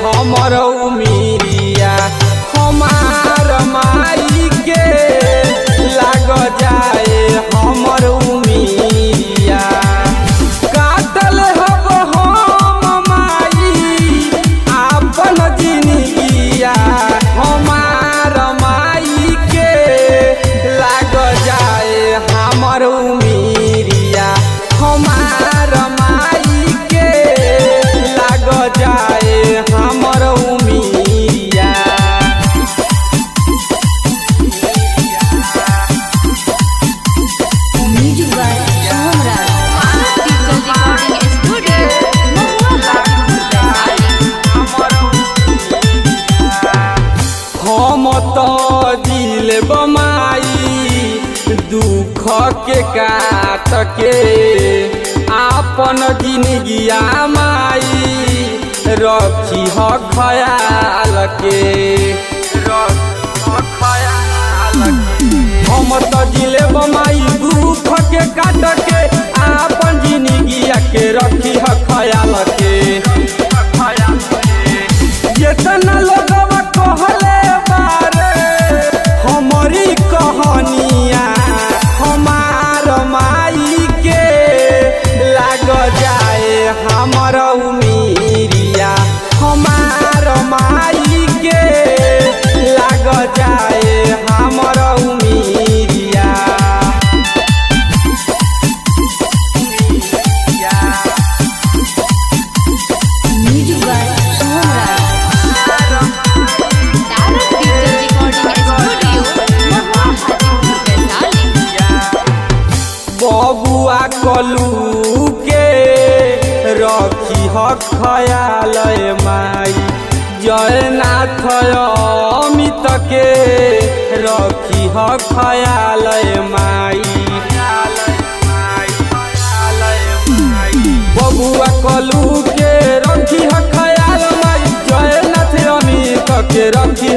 हमर उमिरिया हमार माई के लाग जाए हमर उमिरिया काटल हब हम माई आपन जिंदगिया हमार माई के लाग जाए हमर उमिरिया हमार माई के लाग जाए हमर उमिरिया। म्यूजिक बाय हम तो दिल बमाई दुख के काट के आपन जिंदगिया माई रखी ह ख्याल के हम तो दिल बमाई दुख के काट के आपन जिंदगिया के रखी ह ख्याल के जितना लोगवा कहले बारे हमारी कहानिया हमार माई के लाग जाए हमर उमिरिया हमार माई के लाग जाए हमर उमिरिया। म्यूजिक बाय बबुआ कलू के रखी ह ख्याल माई जयनाथ अमित के रखी ह ख्याल माई बबुआ कलू के रखी ह ख्याल माई जयनाथ अमित के रखी